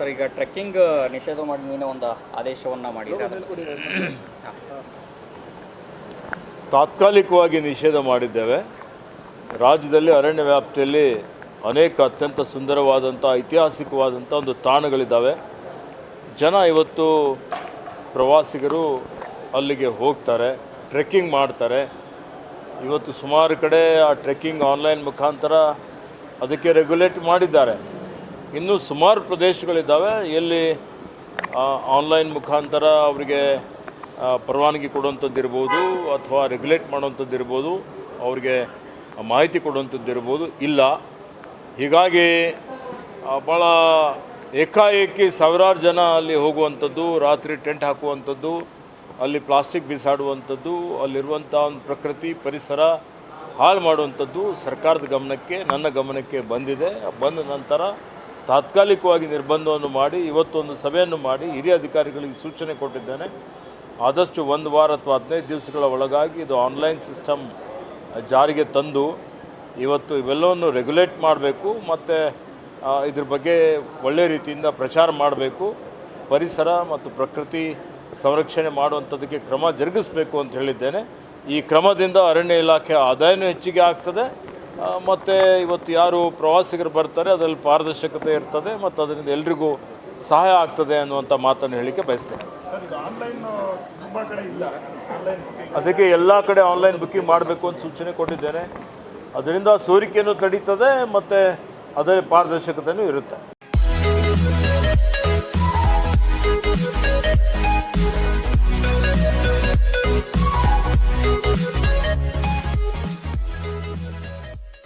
Sir, ಈಗ trekking ನಿಷೇಧ ಮಾಡಿ ನೀನು ಒಂದು ಆದೇಶವನ್ನು ಮಾಡಿದ್ದಾರೆ. ತಾತ್ಕಾಲಿಕವಾಗಿ ನಿಷೇಧ ಮಾಡಿದ್ದೇವೆ. ರಾಜ್ಯದಲ್ಲಿ ಅರಣ್ಯ ವ್ಯಾಪ್ತಿಯಲ್ಲಿ ಅನೇಕ ಅತ್ಯಂತ ಸುಂದರವಾದಂಥ ಐತಿಹಾಸಿಕವಾದಂಥ ಒಂದು ತಾಣಗಳಿದ್ದಾವೆ. ಜನ ಇವತ್ತು ಪ್ರವಾಸಿಗರು ಅಲ್ಲಿಗೆ ಹೋಗ್ತಾರೆ, ಟ್ರೆಕ್ಕಿಂಗ್ ಮಾಡ್ತಾರೆ. ಇವತ್ತು ಸುಮಾರು ಕಡೆ ಆ ಟ್ರೆಕ್ಕಿಂಗ್ ಆನ್ಲೈನ್ ಮುಖಾಂತರ ಅದಕ್ಕೆ ರೆಗ್ಯುಲೇಟ್ ಮಾಡಿದ್ದಾರೆ. ಇನ್ನೂ ಸುಮಾರು ಪ್ರದೇಶಗಳಿದ್ದಾವೆ ಎಲ್ಲಿ ಆನ್ಲೈನ್ ಮುಖಾಂತರ ಅವರಿಗೆ ಪರವಾನಗಿ ಕೊಡುವಂಥದ್ದು ಇರ್ಬೋದು, ಅಥವಾ ರೆಗ್ಯುಲೇಟ್ ಮಾಡುವಂಥದ್ದು ಇರ್ಬೋದು, ಅವರಿಗೆ ಮಾಹಿತಿ ಕೊಡುವಂಥದ್ದು ಇರ್ಬೋದು, ಇಲ್ಲ. ಹೀಗಾಗಿ ಭಾಳ ಏಕಾಏಕಿ ಸಾವಿರಾರು ಜನ ಅಲ್ಲಿ ಹೋಗುವಂಥದ್ದು, ರಾತ್ರಿ ಟೆಂಟ್ ಹಾಕುವಂಥದ್ದು, ಅಲ್ಲಿ ಪ್ಲಾಸ್ಟಿಕ್ ಬಿಸಾಡುವಂಥದ್ದು, ಅಲ್ಲಿರುವಂಥ ಒಂದು ಪ್ರಕೃತಿ ಪರಿಸರ ಹಾಳು ಮಾಡುವಂಥದ್ದು ಸರ್ಕಾರದ ಗಮನಕ್ಕೆ, ನನ್ನ ಗಮನಕ್ಕೆ ಬಂದಿದೆ. ಬಂದ ನಂತರ ತಾತ್ಕಾಲಿಕವಾಗಿ ನಿರ್ಬಂಧವನ್ನು ಮಾಡಿ ಇವತ್ತೊಂದು ಸಭೆಯನ್ನು ಮಾಡಿ ಹಿರಿಯ ಅಧಿಕಾರಿಗಳಿಗೆ ಸೂಚನೆ ಕೊಟ್ಟಿದ್ದೇನೆ. ಆದಷ್ಟು 1 ವಾರ ಅಥವಾ 15 ದಿವಸಗಳ ಒಳಗಾಗಿ ಇದು ಆನ್ಲೈನ್ ಸಿಸ್ಟಮ್ ಜಾರಿಗೆ ತಂದು ಇವತ್ತು ಇವೆಲ್ಲವನ್ನು ರೆಗ್ಯುಲೇಟ್ ಮಾಡಬೇಕು ಮತ್ತು ಇದ್ರ ಬಗ್ಗೆ ಒಳ್ಳೆಯ ರೀತಿಯಿಂದ ಪ್ರಚಾರ ಮಾಡಬೇಕು. ಪರಿಸರ ಮತ್ತು ಪ್ರಕೃತಿ ಸಂರಕ್ಷಣೆ ಮಾಡುವಂಥದ್ದಕ್ಕೆ ಕ್ರಮ ಜರುಗಿಸಬೇಕು ಅಂತ ಹೇಳಿದ್ದೇನೆ. ಈ ಕ್ರಮದಿಂದ ಅರಣ್ಯ ಇಲಾಖೆ ಆದಾಯನೂ ಹೆಚ್ಚಿಗೆ ಆಗ್ತದೆ ಮತ್ತು ಇವತ್ತು ಯಾರು ಪ್ರವಾಸಿಗರು ಬರ್ತಾರೆ ಅದರಲ್ಲಿ ಪಾರದರ್ಶಕತೆ ಇರ್ತದೆ ಮತ್ತು ಅದರಿಂದ ಎಲ್ರಿಗೂ ಸಹಾಯ ಆಗ್ತದೆ ಅನ್ನುವಂಥ ಮಾತನ್ನು ಹೇಳಲಿಕ್ಕೆ ಬಯಸ್ತೇನೆ. ಅದಕ್ಕೆ ಎಲ್ಲ ಕಡೆ ಆನ್ಲೈನ್ ಬುಕ್ಕಿಂಗ್ ಮಾಡಬೇಕು ಅಂತ ಸೂಚನೆ ಕೊಟ್ಟಿದ್ದೇನೆ. ಅದರಿಂದ ಸೋರಿಕೆಯನ್ನು ತಡೀತದೆ ಮತ್ತು ಅದರ ಪಾರದರ್ಶಕತೆಯೂ ಇರುತ್ತೆ.